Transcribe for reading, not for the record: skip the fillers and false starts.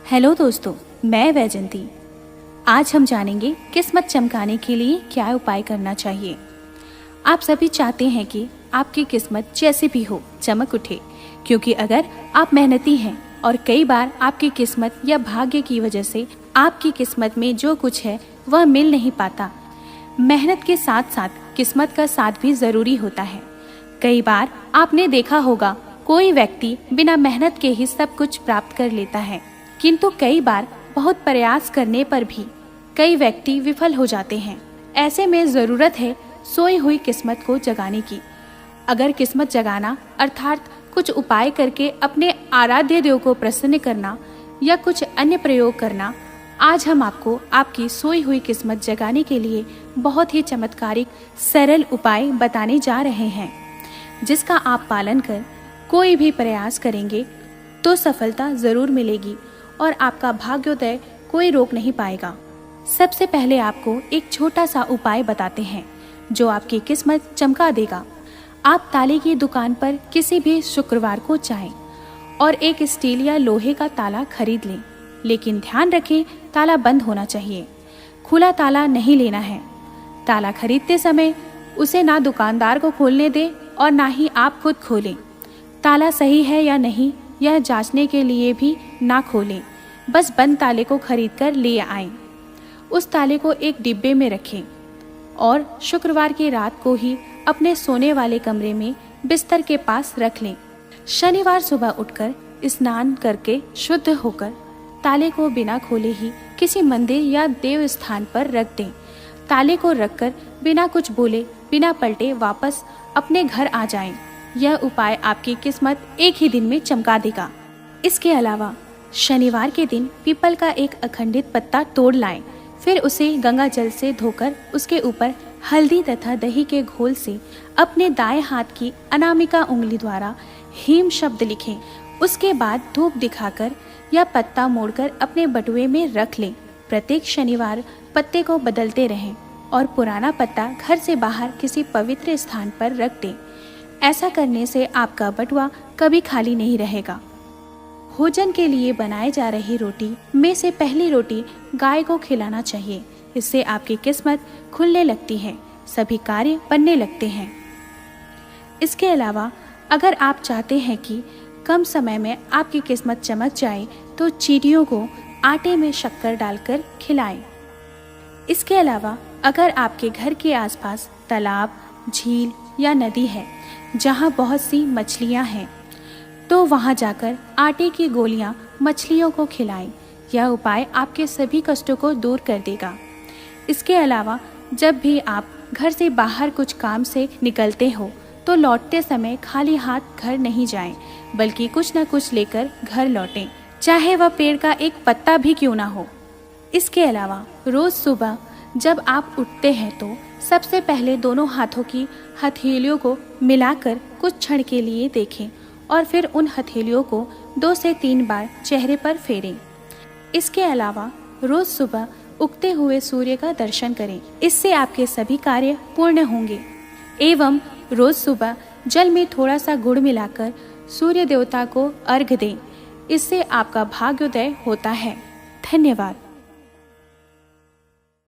Hello दोस्तों, मैं वैजंती। आज हम जानेंगे किस्मत चमकाने के लिए क्या उपाय करना चाहिए। आप सभी चाहते हैं कि आपकी किस्मत जैसे भी हो चमक उठे, क्योंकि अगर आप मेहनती हैं और कई बार आपकी किस्मत या भाग्य की वजह से आपकी किस्मत में जो कुछ है वह मिल नहीं पाता। मेहनत के साथ साथ किस्मत का साथ भी जरूरी होता है। कई बार आपने देखा होगा कोई व्यक्ति बिना मेहनत के ही सब कुछ प्राप्त कर लेता है, किंतु कई बार बहुत प्रयास करने पर भी कई व्यक्ति विफल हो जाते हैं। ऐसे में ज़रूरत है सोई हुई किस्मत को जगाने की। अगर किस्मत जगाना अर्थात कुछ उपाय करके अपने आराध्य देव को प्रसन्न करना या कुछ अन्य प्रयोग करना, आज हम आपको आपकी सोई हुई किस्मत जगाने के लिए बहुत ही चमत्कारिक सरल उपाय बताने जा रहे हैं, जिसका आप पालन कर कोई भी प्रयास करेंगे तो सफलता ज़रूर मिलेगी और आपका भाग्योदय कोई रोक नहीं पाएगा। सबसे पहले आपको एक छोटा सा उपाय बताते हैं जो आपकी किस्मत चमका देगा। आप ताले की दुकान पर किसी भी शुक्रवार को जाएं और एक स्टील या लोहे का ताला खरीद लें, लेकिन ध्यान रखें ताला बंद होना चाहिए। खुला ताला नहीं लेना है। ताला खरीदते समय उसे ना दुकानदार को खोलने दें और ना ही आप खुद खोलें। ताला सही है या नहीं यह जांचने के लिए भी ना खोलें, बस बंद ताले को खरीदकर ले आएं। उस ताले को एक डिब्बे में रखें और शुक्रवार की रात को ही अपने सोने वाले कमरे में बिस्तर के पास रख लें। शनिवार सुबह उठकर स्नान करके शुद्ध होकर ताले को बिना खोले ही किसी मंदिर या देव स्थान पर रख दें। ताले को रखकर बिना कुछ बोले बिना पलटे वापस अपने घर आ जाएं। यह उपाय आपकी किस्मत एक ही दिन में चमका देगा। इसके अलावा शनिवार के दिन पीपल का एक अखंडित पत्ता तोड़ लाएं, फिर उसे गंगा जल से धोकर उसके ऊपर हल्दी तथा दही के घोल से अपने दाएं हाथ की अनामिका उंगली द्वारा हीम शब्द लिखें। उसके बाद धूप दिखाकर यह पत्ता मोड़कर अपने बटुए में रख लें। प्रत्येक शनिवार पत्ते को बदलते रहें और पुराना पत्ता घर से बाहर किसी पवित्र स्थान पर रख दें। ऐसा करने से आपका बटुआ कभी खाली नहीं रहेगा। भोजन के लिए बनाए जा रही रोटी में से पहली रोटी गाय को खिलाना चाहिए। इससे आपकी किस्मत खुलने लगती है, सभी कार्य बनने लगते हैं। इसके अलावा अगर आप चाहते हैं कि कम समय में आपकी किस्मत चमक जाए तो चींटियों को आटे में शक्कर डालकर खिलाएं। इसके अलावा अगर आपके घर के आसपास तालाब, झील या नदी है जहां बहुत सी मछलियां हैं, तो वहां जाकर आटे की गोलियां मछलियों को खिलाएं। यह उपाय आपके सभी कष्टों को दूर कर देगा। इसके अलावा जब भी आप घर से बाहर कुछ काम से निकलते हो तो लौटते समय खाली हाथ घर नहीं जाएं, बल्कि कुछ न कुछ लेकर घर लौटें, चाहे वह पेड़ का एक पत्ता भी क्यों ना हो। इसके अलावा रोज सुबह जब आप उठते हैं तो सबसे पहले दोनों हाथों की हथेलियों को मिलाकर कुछ क्षण के लिए देखें और फिर उन हथेलियों को 2 से 3 बार चेहरे पर फेरें। इसके अलावा रोज सुबह उगते हुए सूर्य का दर्शन करें। इससे आपके सभी कार्य पूर्ण होंगे। एवं रोज सुबह जल में थोड़ा सा गुड़ मिलाकर सूर्य देवता को अर्घ्य दें। इससे आपका भाग्योदय होता है। धन्यवाद।